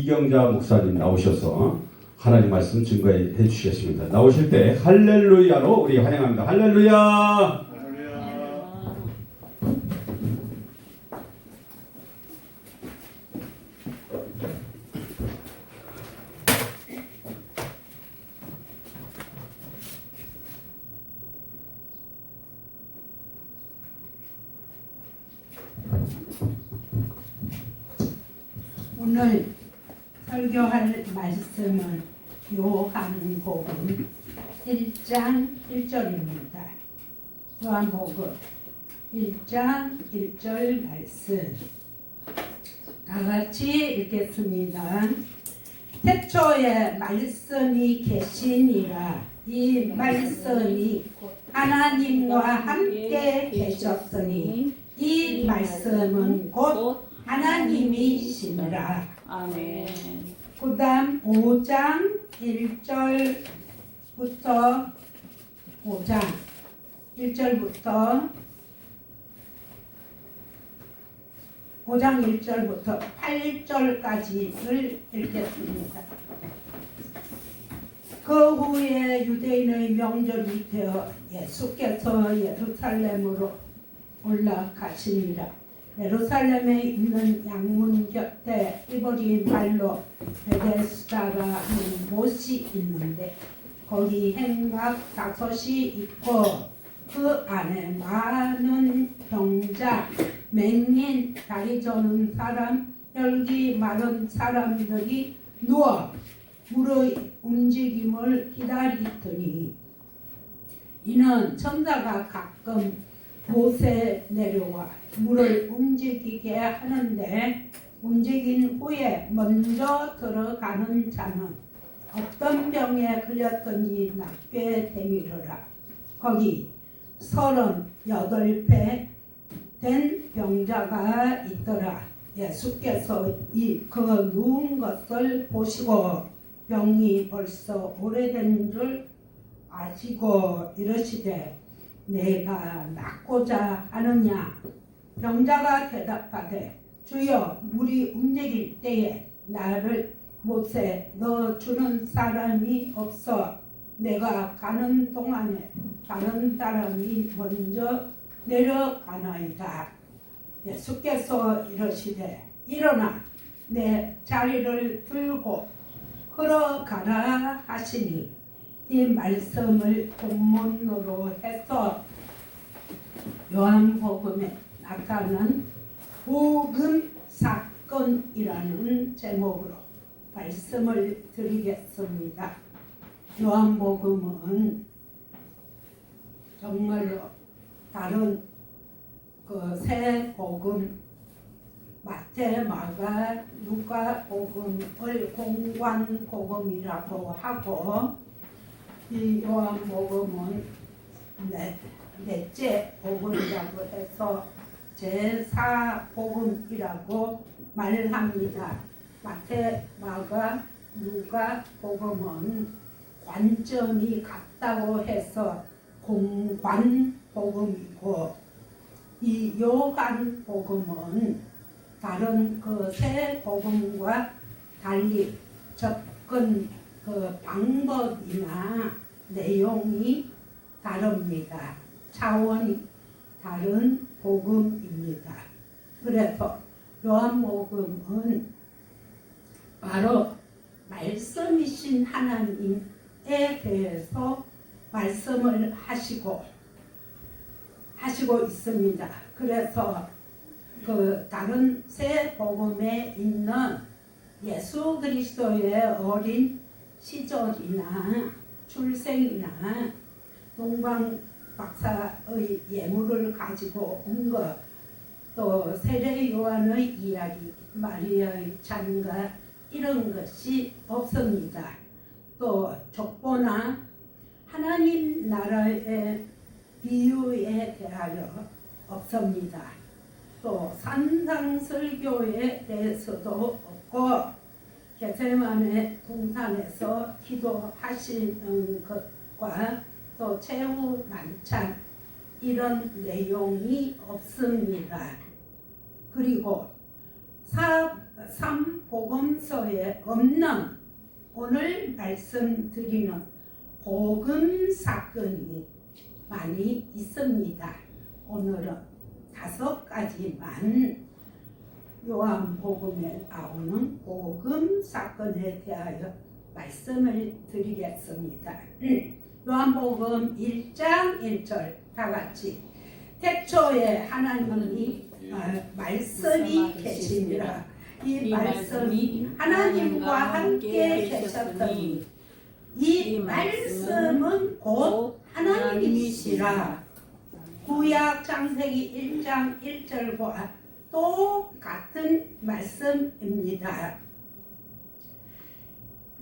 이경자 목사님 나오셔서 하나님 말씀 증거해 주시겠습니다. 나오실 때 할렐루야로 우리 환영합니다. 할렐루야. 오늘 설교할 말씀은 요한복음 1장 1절입니다. 요한복음 1장 1절 말씀 다 같이 읽겠습니다. 태초에 말씀이 계시니라. 이 말씀이 하나님과 함께 계셨으니 이 말씀은 곧 하나님이시니라. 아멘. 그 다음 5장 1절부터 5장 1절부터 5장 1절부터 8절까지를 읽겠습니다. 그 후에 유대인의 명절이 되어 예수께서 예루살렘으로 올라가시니라. 예루살렘에 있는 양문 곁에 이브리 말로 베데스다라 하는 못이 있는데 거기 행각 5이 있고 그 안에 많은 병자, 맹인, 다리 저는 사람, 혈기 마른 사람들이 누워 물의 움직임을 기다리더니 이는 천사가 가끔 못에 내려와 물을 움직이게 하는데 움직인 후에 먼저 들어가는 자는 어떤 병에 걸렸든지 낫게 되미르라. 거기 38배 된 병자가 있더라. 예수께서 그 누운 것을 보시고 병이 벌써 오래된 줄 아시고 이르시되 내가 낫고자 하느냐? 병자가 대답하되 주여 물이 움직일 때에 나를 못에 넣어주는 사람이 없어 내가 가는 동안에 다른 사람이 먼저 내려가나이다. 예수께서 이르시되 일어나 내 자리를 들고 걸어가라 하시니 이 말씀을 본문으로 해서 요한복음에 나타난 복음 사건이라는 제목으로 말씀을 드리겠습니다. 요한복음은 정말로 다른 그 세 복음 마태, 마가, 누가 복음을 공관 복음이라고 하고 이 요한복음은 넷째 복음이라고 해서 제4복음이라고 말합니다. 마태, 마가, 누가 복음은 관점이 같다고 해서 공관 복음이고 이 요한 복음은 다른 그 세 복음과 달리 접근 그 방법이나 내용이 다릅니다. 차원이 다른 복음입니다. 그래서 요한복음은 바로 말씀이신 하나님에 대해서 말씀을 하시고 있습니다. 그래서 그 다른 세 복음에 있는 예수 그리스도의 어린 시절이나 출생이나 동방 박사의 예물을 가지고 온 것, 또 세례 요한의 이야기, 마리아의 잔가 이런 것이 없습니다. 또 족보나 하나님 나라의 비유에 대하여 없습니다. 또 산상설교에 대해서도 없고 겟세마네 동산에서 기도하시는 것과 또 최후 만찬 이런 내용이 없습니다. 그리고 3복음서에 없는 오늘 말씀드리는 복음 사건이 많이 있습니다. 오늘은 5가지만 요한복음에 나오는 복음 사건에 대하여 말씀을 드리겠습니다. 요한복음 1장 1절 다 같이 태초에 하나님이 말씀이 계시니라. 이 말씀이 하나님과 함께 계셨더니 이 말씀은 곧 하나님이시라. 구약 창세기 1장 1절과 똑같은 말씀입니다.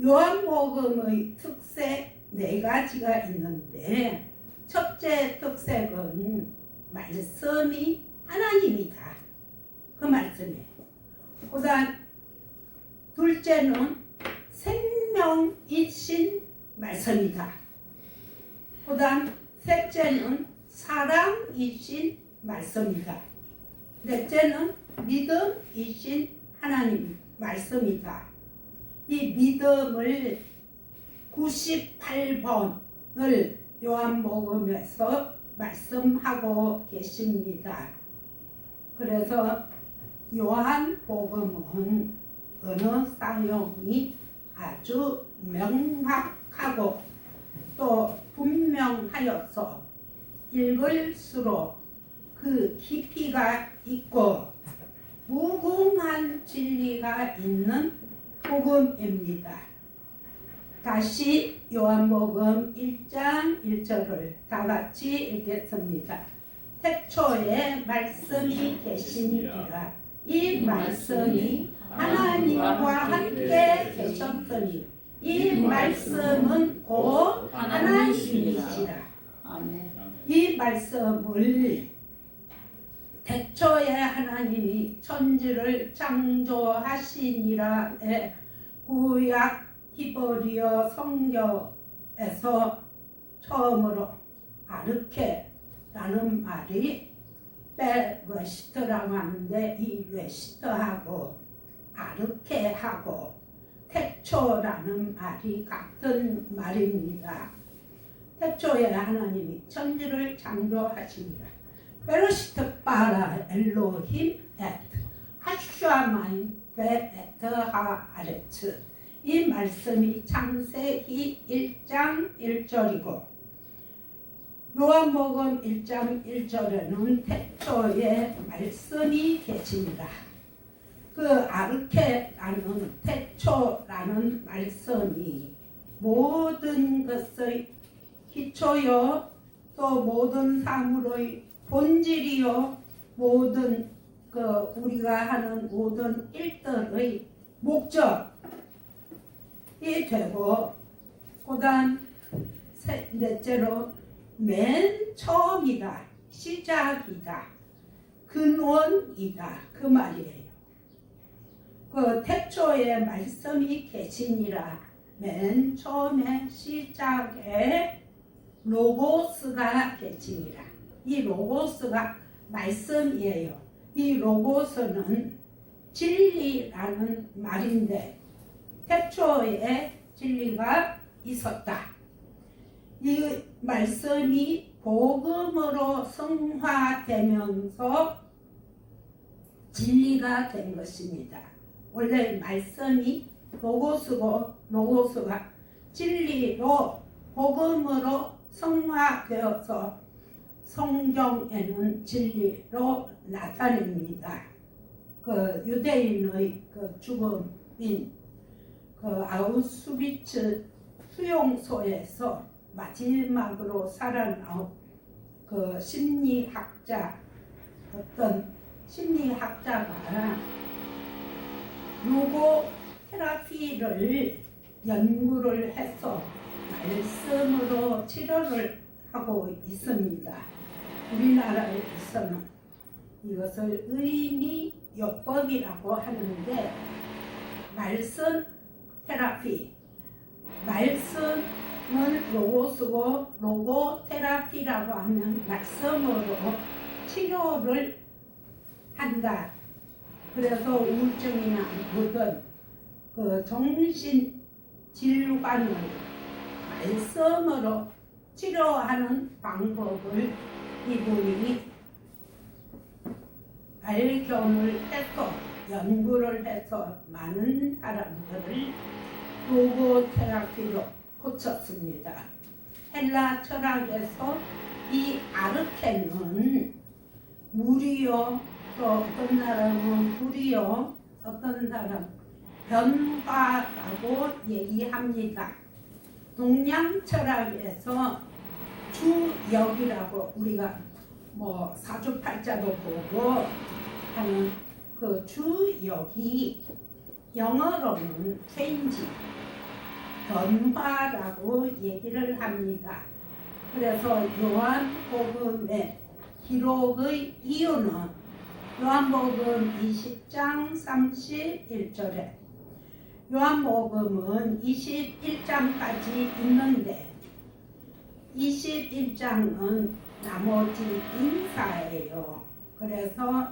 요한복음의 특색 4가지가 있는데 첫째 특색은 말씀이 하나님이다. 그 말씀이에요. 그 다음 둘째는 생명이신 말씀이다. 그 다음 셋째는 사랑이신 말씀이다. 넷째는 믿음이신 하나님 말씀이다. 이 믿음을 98번을 요한복음에서 말씀하고 계십니다. 그래서 요한복음은 언어 사용이 아주 명확하고 또 분명하여서 읽을수록 그 깊이가 있고 무궁한 진리가 있는 복음입니다. 다시 요한복음 1장 1절을 다 같이 읽겠습니다. 태초에 말씀이 계시니라. 이 말씀이 하나님과 함께 계셨더니 이 말씀은 곧 하나님이시라. 이 말씀을 태초에 하나님이 천지를 창조하시니라의 구약 히브리어 성경에서 처음으로 아르케라는 말이 베레시트라고 하는데 이 레시트하고 아르케하고 태초라는 말이 같은 말입니다. 태초에 하나님이 천지를 창조하시니라. 베레시트 바라 엘로힘 에트 하샤마임 베에트 하아레츠. 이 말씀이 창세기 1장 1절이고 요한복음 1장 1절에는 태초에 말씀이 계시니라. 그 아르케라는 태초라는 말씀이 모든 것의 기초요 또 모든 사물의 본질이요 모든 우리가 하는 모든 일들의 목적이 되고 그 다음 넷째로 맨 처음이다 시작이다 근원이다 그 말이에요. 그 태초에 말씀이 계시니라. 맨 처음에 시작에 로고스가 계시니라. 이 로고스가 말씀이에요. 이 로고스는 진리라는 말인데 태초에 진리가 있었다. 이 말씀이 복음으로 성화되면서 진리가 된 것입니다. 원래 말씀이 로고스고 로고스가 진리로 복음으로 성화되어서 성경에는 진리로 나타냅니다. 그 유대인의 그 죽음인 그 아우슈비츠 수용소에서 마지막으로 살아나온 그 심리학자 어떤 심리학자가 로고 테라피를 연구를 해서 말씀으로 치료를 하고 있습니다. 우리나라에서는 이것을 의미요법이라고 하는데 말씀 테라피 말씀은 로고스고 로고 테라피라고 하면 말씀으로 치료를 한다. 그래서 우울증이나 모든 그 정신 질환을 말씀으로 치료하는 방법을 이분이 발견을 해서 연구를 해서 많은 사람들을 로고테라피로 고쳤습니다. 헬라 철학에서 이 아르케는 물이요, 또 어떤 사람은 불이요, 어떤 사람 변화라고 얘기합니다. 동양 철학에서 주역이라고 우리가 뭐 사주팔자도 보고 하는 그 주역이 영어로는 change, 변화라고 얘기를 합니다. 그래서 요한복음의 기록의 이유는 요한복음 20장 31절에 요한복음은 21장까지 있는데 21장은 나머지 인사예요. 그래서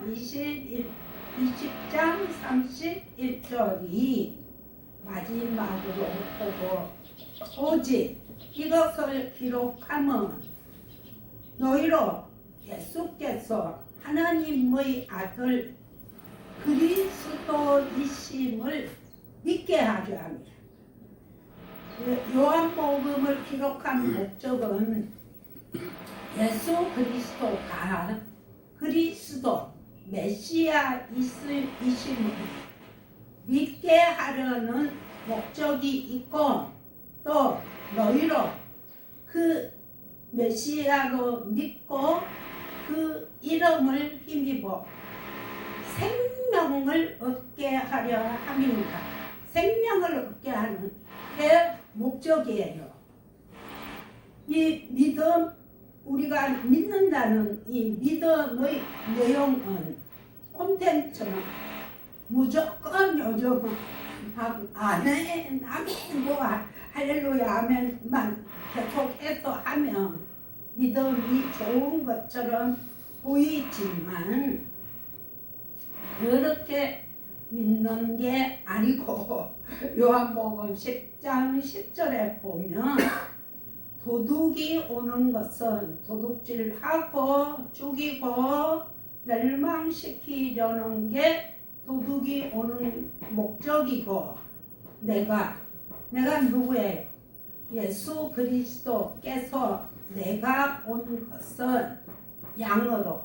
20장 31절이 마지막으로 보고 오직 이것을 기록하면 너희로 예수께서 하나님의 아들 그리스도이심을 믿게 하려 합니다. 요한복음을 기록한 목적은 예수 그리스도가 그리스도 메시아이심을 믿게 하려는 목적이 있고 또 너희로 그 메시아로 믿고 그 이름을 힘입어 생명을 얻게 하려 함입니다. 생명을 얻게 하는 게 목적이에요. 이 믿음, 우리가 믿는다는 이 믿음의 내용은 콘텐츠는 무조건 요즘은 아멘, 아멘, 뭐 할렐루야, 아멘만 계속해서 하면 믿음이 좋은 것처럼 보이지만 그렇게 믿는 게 아니고 요한복음 10장 10절에 보면 도둑이 오는 것은 도둑질하고 죽이고 멸망시키려는 게 도둑이 오는 목적이고 내가 누구예요? 예수 그리스도께서 내가 온 것은 양으로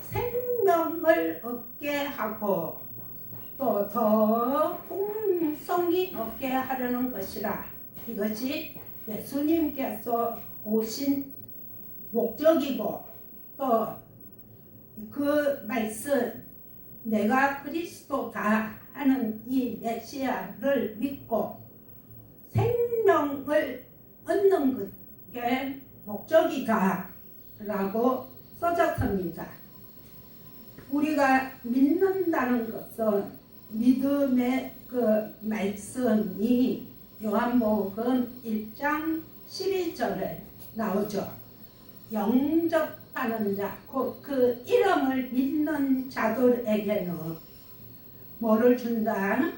생명을 얻게 하고 또 더 풍성히 얻게 하려는 것이라. 이것이 예수님께서 오신 목적이고 또 그 말씀 내가 그리스도다 하는 이 메시아를 믿고 생명을 얻는 게 목적이다 라고 써졌습니다. 우리가 믿는다는 것은 믿음의 그 말씀이 요한복음 1장 12절에 나오죠. 영접하는 자, 곧 그 이름을 믿는 자들에게는 뭐를 준다?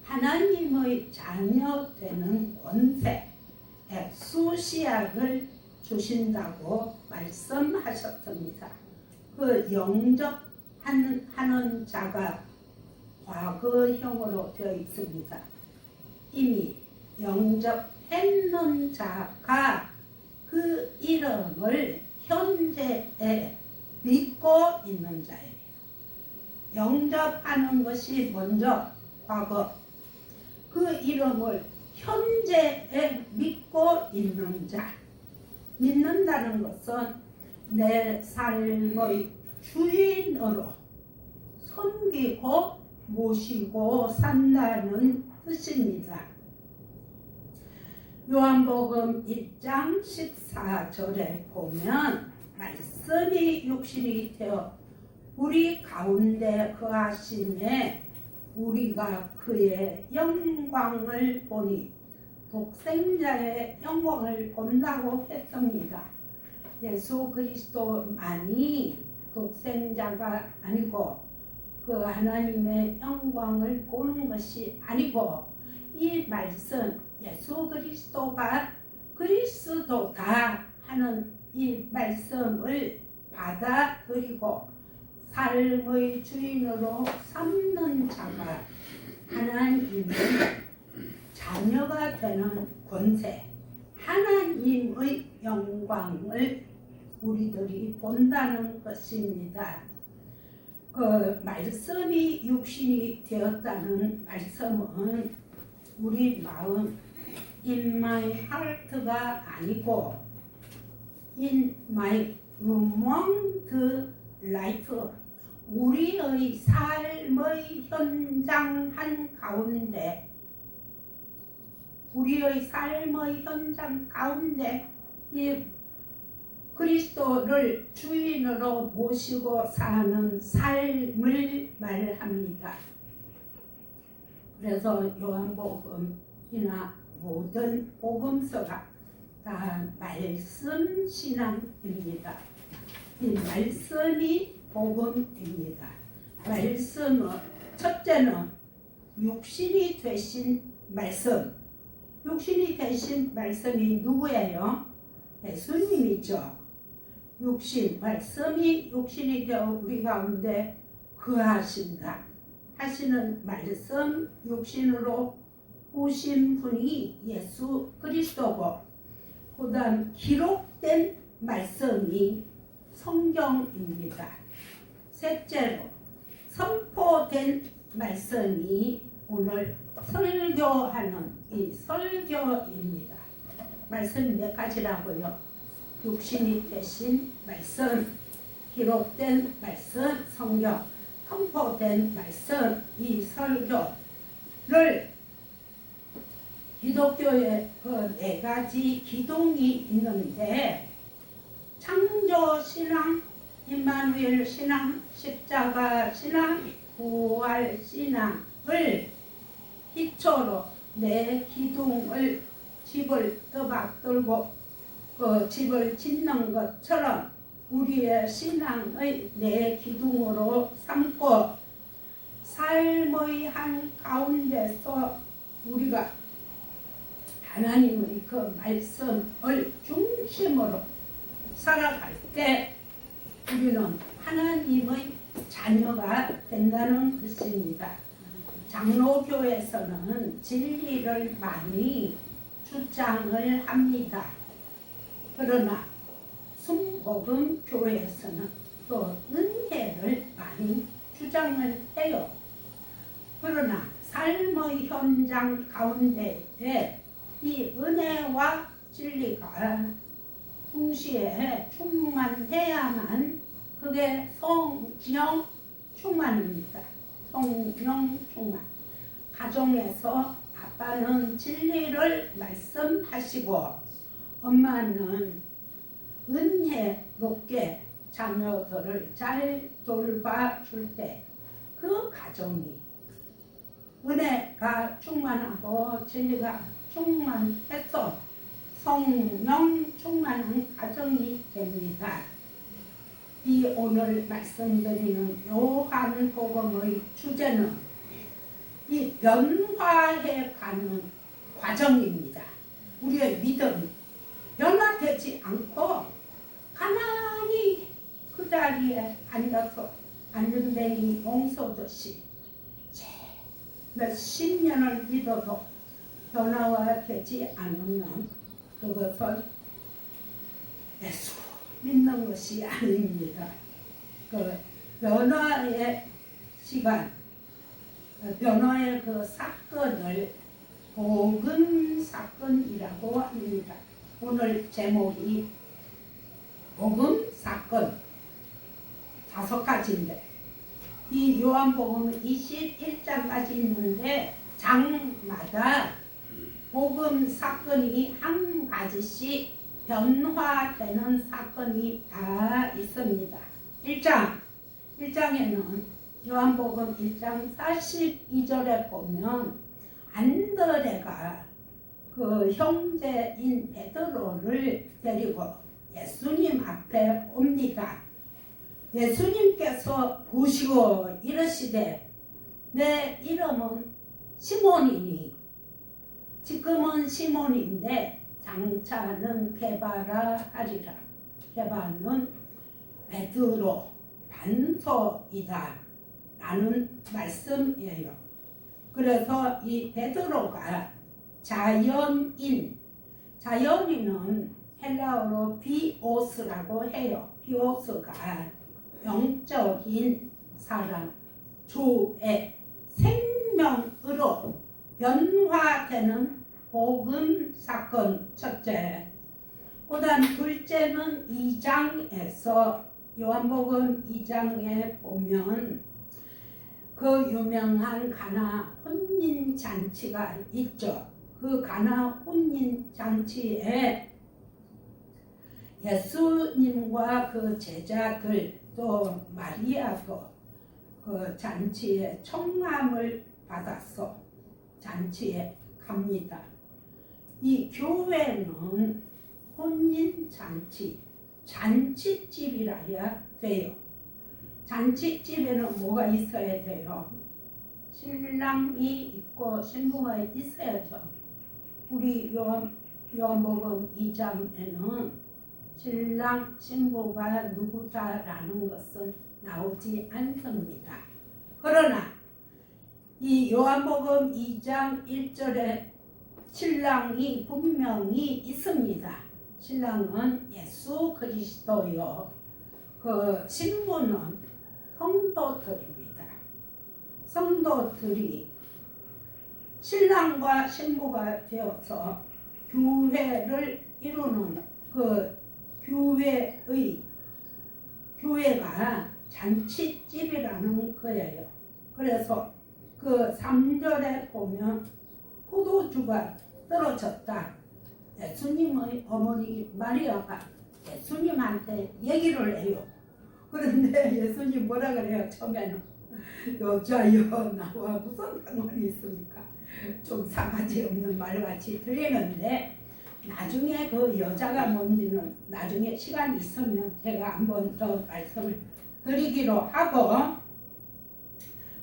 하나님의 자녀 되는 권세, 엑수시아를 주신다고 말씀하셨습니다. 그 영접하는 자가 과거형으로 되어 있습니다. 이미 영접했는 자가 그 이름을 현재에 믿고 있는 자예요. 영접하는 것이 먼저 과거, 그 이름을 현재에 믿고 있는 자. 믿는다는 것은 내 삶의 주인으로 섬기고 모시고 산다는 뜻입니다. 요한복음 1장 14절에 보면 말씀이 육신이 되어 우리 가운데 거하심에 우리가 그의 영광을 보니 독생자의 영광을 본다고 했습니다. 예수 그리스도만이 독생자가 아니고 그 하나님의 영광을 보는 것이 아니고 이 말씀 예수 그리스도가 그리스도다 하는 이 말씀을 받아들이고 삶의 주인으로 삼는 자가 하나님의 자녀가 되는 권세, 하나님의 영광을 우리들이 본다는 것입니다. 그 말씀이 육신이 되었다는 말씀은 우리 마음, in my heart가 아니고 in my among the life, 우리의 삶의 현장 한가운데, 우리의 삶의 현장 가운데 이 그리스도를 주인으로 모시고 사는 삶을 말합니다. 그래서 요한복음이나 모든 복음서가 다 말씀 신앙입니다. 이 말씀이 복음입니다. 말씀은 첫째는 육신이 되신 말씀. 육신이 되신 말씀이 누구예요? 예수님이죠. 육신, 말씀이 육신이 되어 우리 가운데 거하신다 하시는 말씀, 육신으로 오신 분이 예수 그리스도고, 그 다음 기록된 말씀이 성경입니다. 셋째로 선포된 말씀이 오늘 설교하는 이 설교입니다. 말씀 몇 가지라고요? 육신이 되신 말씀, 기록된 말씀, 성경, 선포된 말씀, 이 설교를 기독교의 그 네 가지 기둥이 있는데, 창조 신앙, 임마누엘 신앙, 십자가 신앙, 부활 신앙을 기초로 네 기둥을 집을 떠받들고 그 집을 짓는 것처럼 우리의 신앙의 네 기둥으로 삼고 삶의 한 가운데서 우리가 하나님의 그 말씀을 중심으로 살아갈 때 우리는 하나님의 자녀가 된다는 것입니다. 장로교에서는 진리를 많이 주장을 합니다. 그러나 순복음 교회에서는 또 은혜를 많이 주장을 해요. 그러나 삶의 현장 가운데에 이 은혜와 진리가 동시에 충만해야만 그게 성령 충만입니다. 성령 충만. 가정에서 아빠는 진리를 말씀하시고 엄마는 은혜롭게 자녀들을 잘 돌봐줄 때 그 가정이 은혜가 충만하고 진리가 충만해서 성령 충만한 가정이 됩니다. 이 오늘 말씀드리는 요한복음의 주제는 이 변화해 가는 과정입니다. 우리의 믿음이 변화되지 않고 가만히 그 자리에 앉아서 안전뱅이 용서듯이 몇십 년을 믿어도 변화가 되지 않으면 그것은 예수 믿는 것이 아닙니다. 그 변화의 시간, 변화의 그 사건을 복음 사건이라고 합니다. 오늘 제목이 복음 사건 5가지인데 이 요한복음 21장까지 있는데 장마다 복음 사건이 한 가지씩 변화되는 사건이 다 있습니다. 1장에는 요한복음 1장 42절에 보면 안드레가 그 형제인 베드로를 데리고 예수님 앞에 옵니다. 예수님께서 보시고 이르시되 내 이름은 시몬이니 지금은 시몬인데 장차는 게바라 하리라. 게바는 베드로 반서이다 라는 말씀이에요. 그래서 이 베드로가 자연인은 헬라어로 비오스라고 해요. 비오스가 영적인 사람, 주의 생명으로 변화되는 복음 사건 첫째. 그다음 둘째는 2장에서 요한복음 2장에 보면 그 유명한 가나 혼인 잔치가 있죠. 그 가나 혼인 잔치에 예수님과 그 제자들 또 마리아도 그 잔치에 청함을 받아서 잔치에 갑니다. 이 교회는 혼인 잔치, 잔치집이라야 돼요. 잔치집에는 뭐가 있어야 돼요? 신랑이 있고 신부가 있어야죠. 우리 요한복음 2장에는 신랑, 신부가 누구다라는 것은 나오지 않습니다. 그러나 이 요한복음 2장 1절에 신랑이 분명히 있습니다. 신랑은 예수 그리스도요. 그 신부는 성도들입니다. 성도들이 신랑과 신부가 되어서 교회를 이루는 그 교회가 잔치집이라는 거예요. 그래서 그 3절에 보면 포도주가 떨어졌다. 예수님의 어머니 마리아가 예수님한테 얘기를 해요. 그런데 예수님 뭐라 그래요? 처음에는 여자여 나와 무슨 상관이 있습니까? 좀 사가지 없는 말같이 들리는데 나중에 그 여자가 뭔지는 나중에 시간이 있으면 제가 한 번 더 말씀을 드리기로 하고,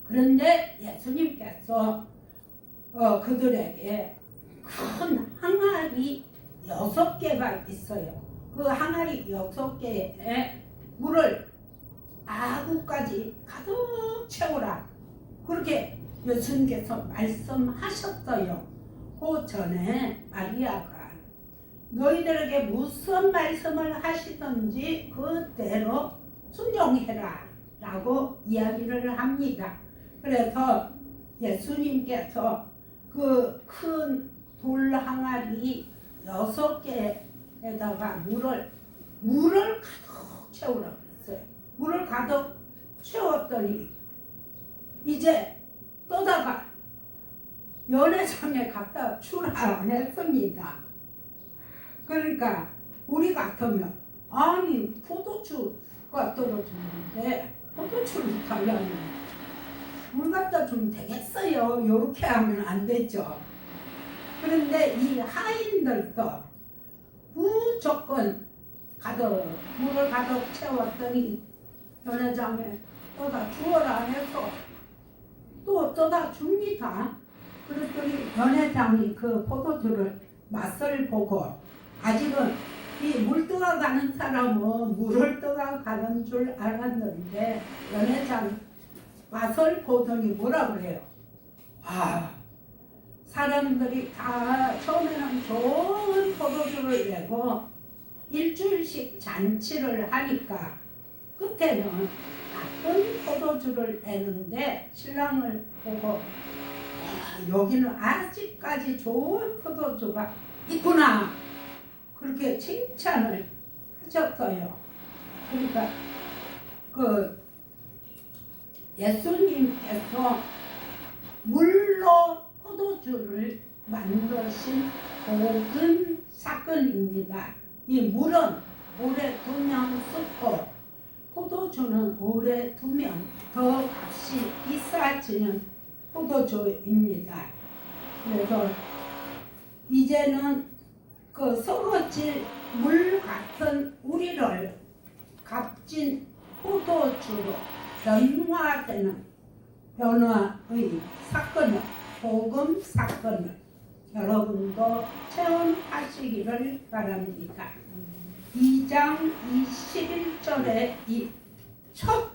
그런데 예수님께서 그들에게 큰 항아리 6개가 있어요. 그 항아리 6개에 물을 아구까지 가득 채우라. 그렇게 예수님께서 말씀하셨어요. 그 전에 마리아가 너희들에게 무슨 말씀을 하시든지 그대로 순종해라 라고 이야기를 합니다. 그래서 예수님께서 그 큰 돌 항아리 6개에다가 물을 가득 채우라고 했어요. 물을 가득 채웠더니 이제 떠다가 연회장에 갖다 주라 했습니다. 그러니까 우리 같으면 아니 포도주가 떨어졌는데 포도주를 달라는 물 갖다 주면 되겠어요. 이렇게 하면 안 되죠. 그런데 이 하인들도 무조건 물을 가득 채웠더니 연회장에 떠다 주어라 해서 또 떠다 줍니다. 그랬더니 연회장이 그 포도주를 맛을 보고 아직은 이 물 떠가가는 사람은 물을 떠가가는 줄 알았는데 연회장 맛을 보더니 뭐라 그래요? 사람들이 다 처음에는 좋은 포도주를 내고 일주일씩 잔치를 하니까 끝에는 나쁜 포도주를 내는데 신랑을 보고 여기는 아직까지 좋은 포도주가 있구나 그렇게 칭찬을 하셨어요. 그러니까 그 예수님께서 물로 포도주를 만드신 복음 사건입니다. 이 물은 오래 두면 썩고 포도주는 오래 두면 더 값이 비싸지는 포도주입니다. 그래서 이제는 그 썩어질 물 같은 우리를 값진 포도주로 변화되는 변화의 사건을, 복음 사건을 여러분도 체험하시기를 바랍니다. 2장 21절에 이 첫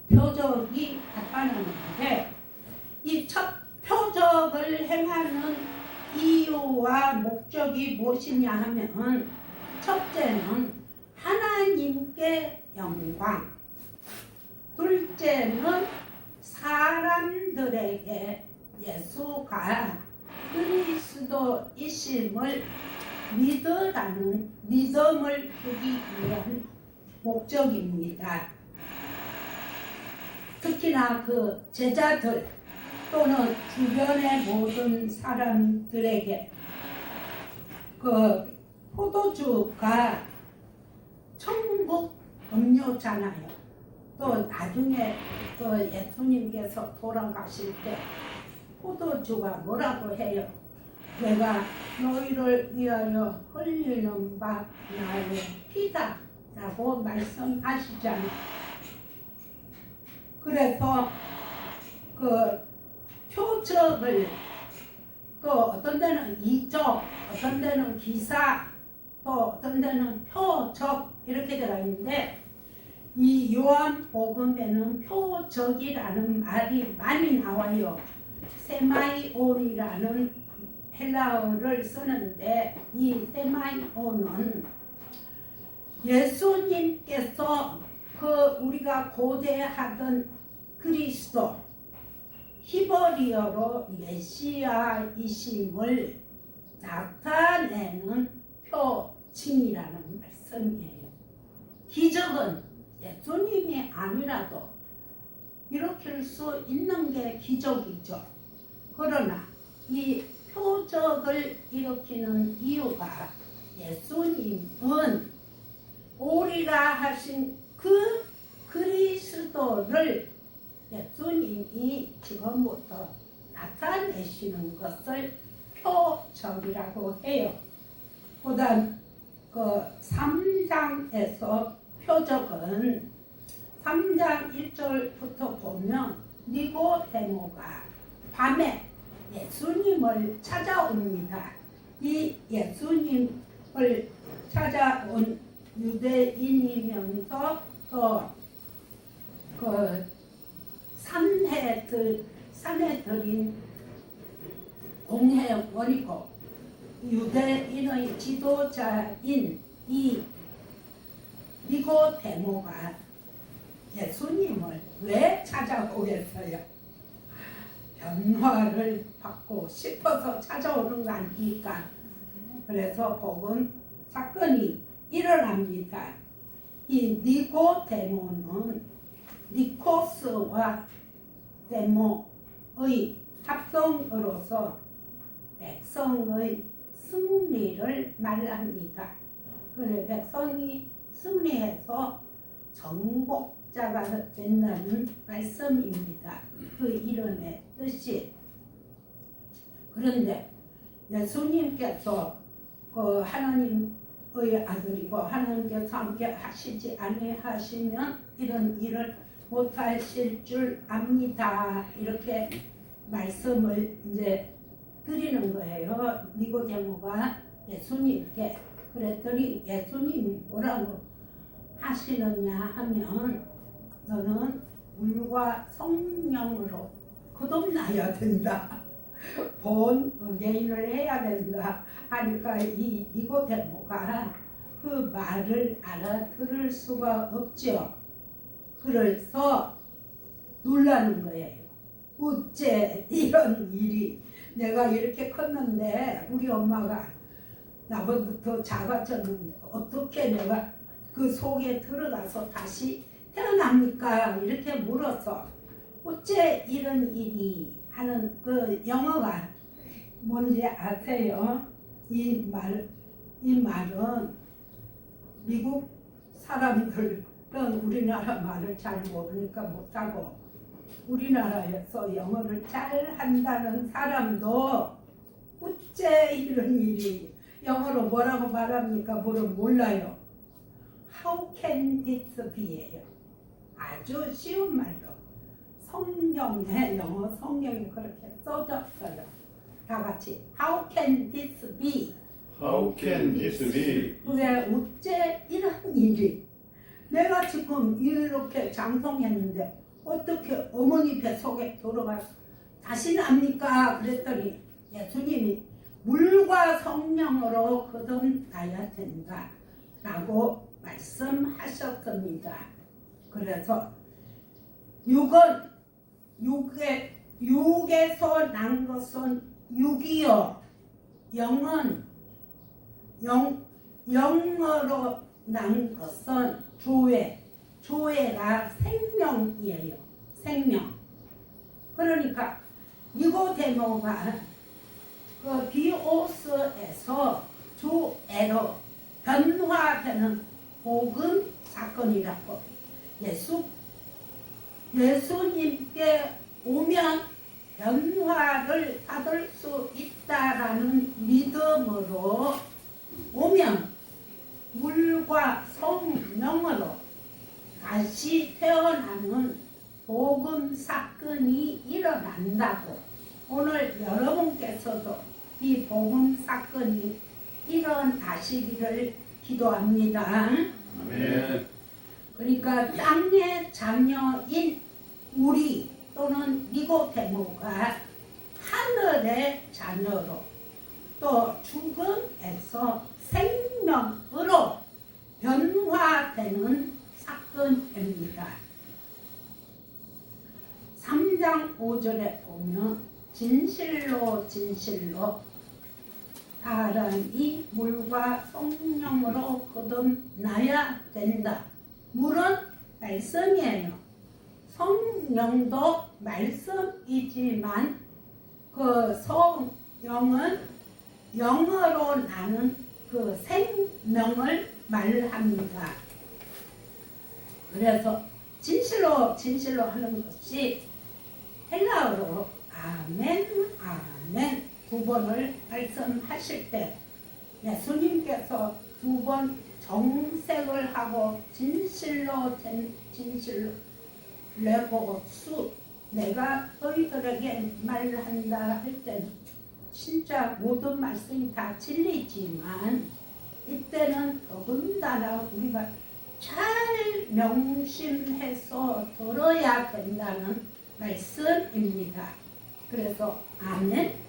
표적이 나타나는데, 이 첫 표적을 행하는 이유와 목적이 무엇이냐 하면, 첫째는 하나님께 영광, 둘째는 사람들에게 예수가 그리스도이심을 믿으라는 믿음을 주기 위한 목적입니다. 특히나 그 제자들 또는 주변의 모든 사람들에게 그 포도주가 천국 음료잖아요. 또 나중에 그 예수님께서 돌아가실 때 포도주가 뭐라고 해요? 내가 너희를 위하여 흘리는 바 나의 피다 라고 말씀하시잖아요. 그래서 그 표적을 또 어떤 데는 이적, 어떤 데는 기사, 또 어떤 데는 표적 이렇게 들어 있는데, 이 요한복음에는 표적이라는 말이 많이 나와요. 세마이온이라는 헬라어를 쓰는데, 이 세마이온은 예수님께서 그 우리가 고대하던 그리스도, 히브리어로 메시아이심을 나타내는 표징이라는 말씀이에요. 기적은 예수님이 아니라도 일으킬 수 있는 게 기적이죠. 그러나 이 표적을 일으키는 이유가, 예수님은 오리라 하신 그 그리스도를 예수님이 지금부터 나타내시는 것을 표적이라고 해요. 그다음 그 3장에서 표적은 3장 1절부터 보면 니고데모가 밤에 예수님을 찾아옵니다. 이 예수님을 찾아온 유대인이면서 또 그 산헤드린 공회원이고 유대인의 지도자인 이 니고데모가 예수님을 왜 찾아오겠어요? 변화를 받고 싶어서 찾아오는 거 아닙니까? 그래서 복음 사건이 일어납니다. 이 니고데모는 니코스와 데모의 합성으로서 백성의 승리를 말합니다. 그래 백성이 승리해서 정복자가 된다는 말씀입니다. 그 이름의 뜻이. 그런데 예수님께서 그 하나님의 아들이고 하나님께서 함께 하시지 아니하시면 이런 일을 못하실 줄 압니다. 이렇게 말씀을 이제 드리는 거예요. 니고데모가 예수님께. 그랬더니 예수님이 뭐라고 하시느냐 하면, 너는 물과 성령으로 거듭나야 된다. 본 의뢰인을 해야 된다 하니까 이 니고데모가 그 말을 알아들을 수가 없죠. 그래서 놀라는 거예요. 어째 이런 일이, 내가 이렇게 컸는데 우리 엄마가 나보다 더 작아졌는데 어떻게 내가 그 속에 들어가서 다시 태어납니까? 이렇게 물어서 어째 이런 일이 하는 그 영어가 뭔지 아세요? 이 말은 미국 사람들은 우리나라 말을 잘 모르니까 못하고, 우리나라에서 영어를 잘 한다는 사람도 어째 이런 일이, 영어로 뭐라고 말합니까? 뭐를 몰라요. How can this be예요. 아주 쉬운 말로 성경에 영어 성경이 그렇게 써졌어요. 다 같이 How can this be? How can this be? 왜 어째 이런 일이 내가 지금 이렇게 장성했는데 어떻게 어머니 뱃속에 들어가서 다시는 압니까? 그랬더니 예수님이 물과 성령으로 거듭나야 된다 라고 말씀하셨습니다. 그래서 육에서 난 것은 육이요, 영은 영으로 난 것은 조회가 생명이에요. 생명. 그러니까 니고데모가 그 비오스에서 주애로 변화되는 복음 사건이라고 예수님께 오면 변화를 받을 수 있다라는 믿음으로 오면 물과 성령으로 다시 태어나는 복음 사건이 일어난다고 오늘 여러분께서도 이 복음 사건이 일어나시기를 기도합니다. 아멘. 그러니까 땅의 자녀인 우리 또는 니고데모가 하늘의 자녀로 또 죽음에서 생명으로 변화되는 사건입니다. 3장 5절에 보면 진실로 사람이 물과 성령으로 거듭나야 된다. 물은 말씀이에요. 성령도 말씀이지만 그 성령은 영으로 나는 그 생명을 말합니다. 그래서 진실로 하는 것이 헬라어로 아멘 두 번을 말씀하실 때 예수님께서 두 번 정색을 하고 진실로 레고수 내가 너희들에게 말한다 할 때는 진짜 모든 말씀이 다 진리지만 이때는 더군다나 우리가 잘 명심해서 들어야 된다는 말씀입니다. 그래서 아멘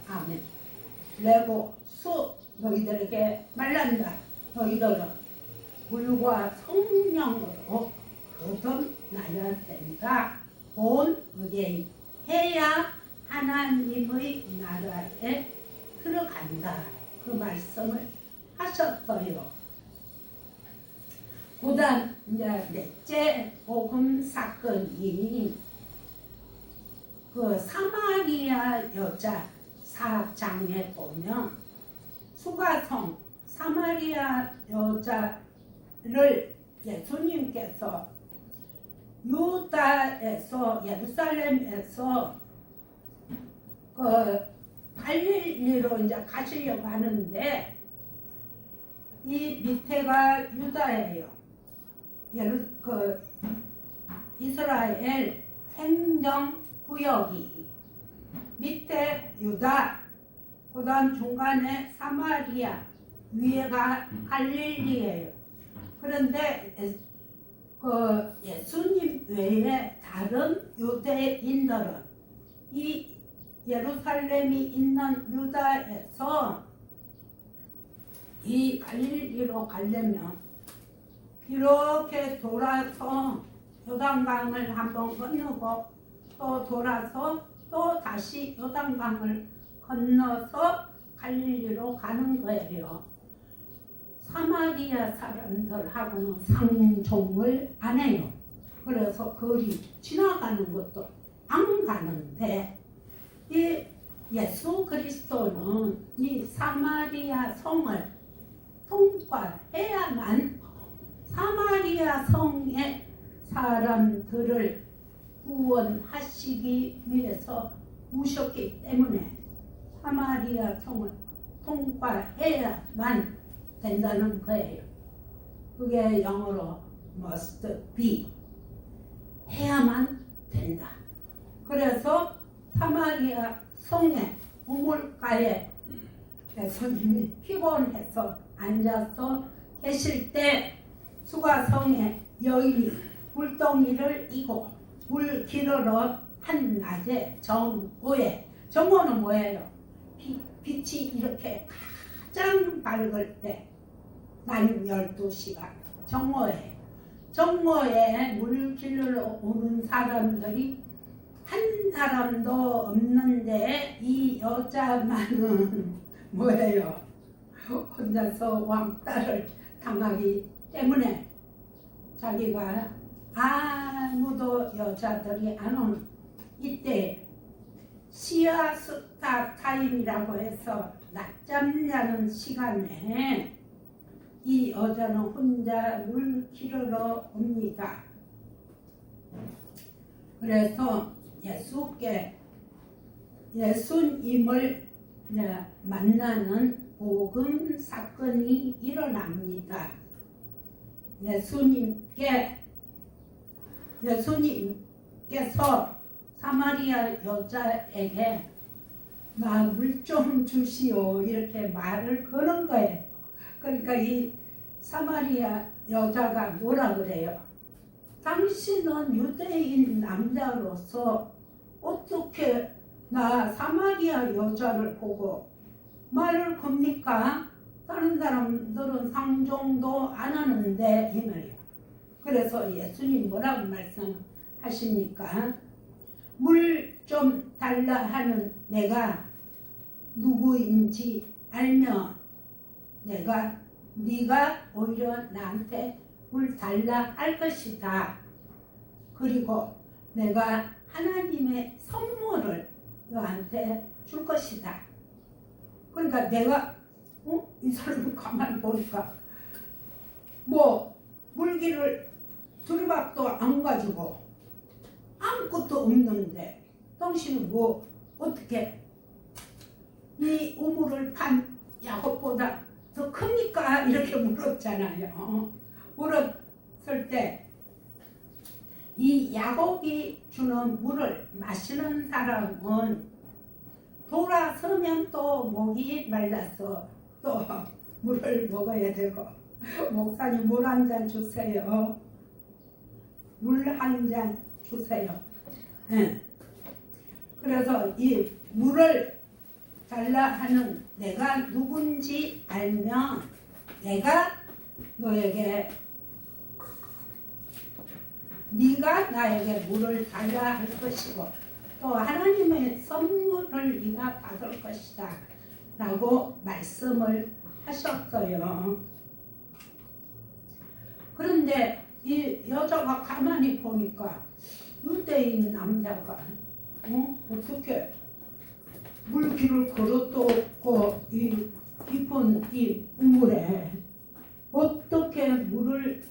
레고수 너희들에게 말한다. 너희들은 물과 성령으로 거듭나야 된다. 본 의뢰인 해야 하나님의 나라에 들어간다. 그 말씀을 하셨어요. 그다음 이제 넷째 복음 사건이 그 사마리아 여자 4장에 보면 수가성 사마리아 여자를 예수님께서 유다에서 예루살렘에서 그 갈릴리로 이제 가시려고 하는데 이 밑에가 유다예요. 이스라엘 행정 구역이 밑에 유다, 그다음 중간에 사마리아, 위에가 갈릴리예요. 그런데 그 예수님 외에 다른 유대인들은 이 예루살렘이 있는 유다에서 이 갈릴리로 가려면 이렇게 돌아서 요단강을 한번 건너고 또 돌아서 또 다시 요단강을 건너서 갈릴리로 가는 거예요. 사마리아 사람들하고는 상종을 안 해요. 그래서 거리 지나가는 것도 안 가는데 이 예수 그리스도는 이 사마리아 성을 통과해야만 사마리아 성의 사람들을 구원하시기 위해서 오셨기 때문에 사마리아 성을 통과해야만 된다는 거예요. 그게 영어로 must be 해야만 된다. 그래서 사마리아 성의 우물가에 예수님이 피곤해서 앉아서 계실 때 수가성의 여인이 물동이를 이고 물 기르러 한낮에 정오에, 정오는 뭐예요? 빛이 이렇게 가장 밝을 때 난 12시간 정오에 물 기르러 오는 사람들이 한 사람도 없는데 이 여자만은 뭐예요? 혼자서 왕따를 당하기 때문에 자기가 아무도 여자들이 안 오는 이때 시아스타 타임이라고 해서 낮잠 자는 시간에 이 여자는 혼자 물 기르러 옵니다. 그래서 예수님을 만나는 복음 사건이 일어납니다. 예수님께서 사마리아 여자에게 나 물 좀 주시오 이렇게 말을 거는 거예요. 그러니까 이 사마리아 여자가 뭐라 그래요? 당신은 유대인 남자로서 어떻게 나 사마리아 여자를 보고 말을 겁니까? 다른 사람들은 상종도 안 하는데 이 말이야. 그래서 예수님 뭐라고 말씀하십니까? 물 좀 달라 하는 내가 누구인지 알면 네가 오히려 나한테 물 달라 할 것이다. 그리고 내가 하나님의 선물을 너한테 줄 것이다. 그러니까 내가 이 사람을 가만히 보니까 뭐 물기를 두리박도 안 가지고 아무것도 없는데 당신은 뭐 어떻게 이 우물을 판 야곱보다 더 큽니까? 이렇게 물었잖아요. 물었을 때 이 야곱이 주는 물을 마시는 사람은 돌아서면 또 목이 말라서 또 물을 먹어야 되고 목사님 물 한 잔 주세요. 물 한 잔 주세요. 네. 그래서 이 물을 달라 하는 내가 누군지 알면 내가 너에게 네가 나에게 물을 달라 할 것이고 또 하나님의 선물을 네가 받을 것이다 라고 말씀을 하셨어요. 그런데 이 여자가 가만히 보니까 유대인 남자가 어떻게 물길을 걸어도 없고 이 깊은 이 우물에 어떻게 물을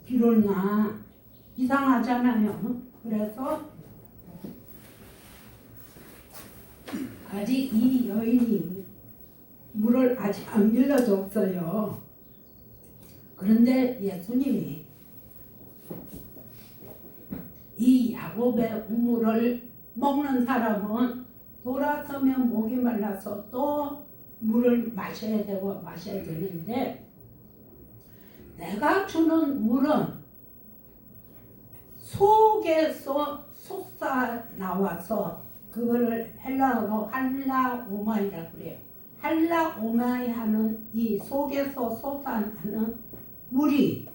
기르나 이상하잖아요. 그래서 아직 이 여인이 물을 아직 안 빌려줬어요. 그런데 예수님이 이 야곱의 우물을 먹는 사람은 돌아서면 목이 말라서 또 물을 마셔야 되는데 내가 주는 물은 속에서 솟아나와서 그거를 헬라어로 할라오마이라고 그래요. 할라오마이 하는 이 속에서 솟아나는 물이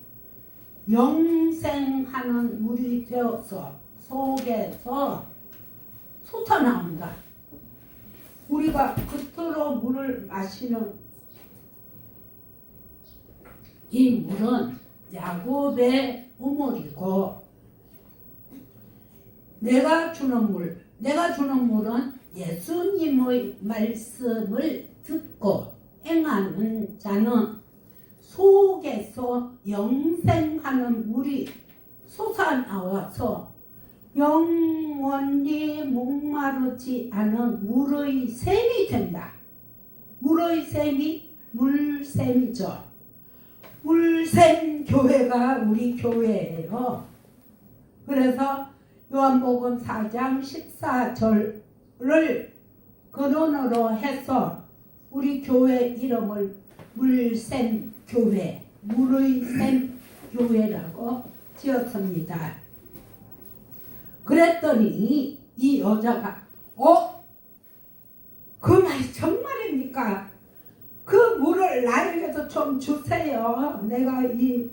영생하는 물이 되어서 속에서 솟아나온다. 우리가 겉으로 물을 마시는 이 물은 야곱의 우물이고 내가 주는 물은 예수님의 말씀을 듣고 행하는 자는 속에서 영생하는 물이 솟아나와서 영원히 목마르지 않은 물의 샘이 된다. 물의 샘이 물샘이죠. 물샘 교회가 우리 교회예요. 그래서 요한복음 4장 14절을 근원으로 해서 우리 교회 이름을 물샘 교회, 물의 샘 교회라고 지었습니다. 그랬더니 이 여자가 그 말이 정말입니까? 그 물을 나에게도 좀 주세요. 내가 이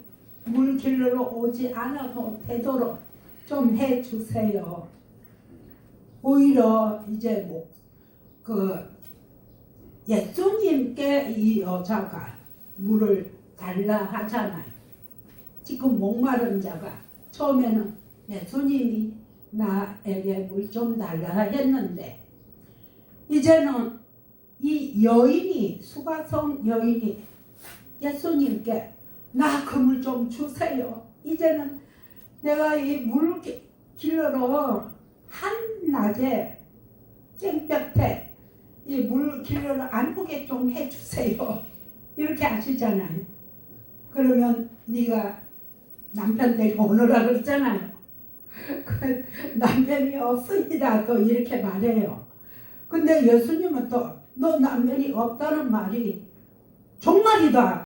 물 길러 오지 않아도 되도록 좀 해주세요. 오히려 이제 예수님께 이 여자가 물을 달라 하잖아요. 지금 목마른 자가 처음에는 예수님이 나에게 물 좀 달라 했는데 이제는 이 여인이 수가성 여인이 예수님께 나 그 물 좀 주세요. 이제는 내가 이 물 길러러 한낮에 쨍볕에 이 물 길러러 안 오게 좀 해주세요. 이렇게 하시잖아요. 그러면 네가 남편 데리고 오느라 그랬잖아요. 그 남편이 없습니다. 또 이렇게 말해요. 근데 예수님은 또 너 남편이 없다는 말이 정말이다.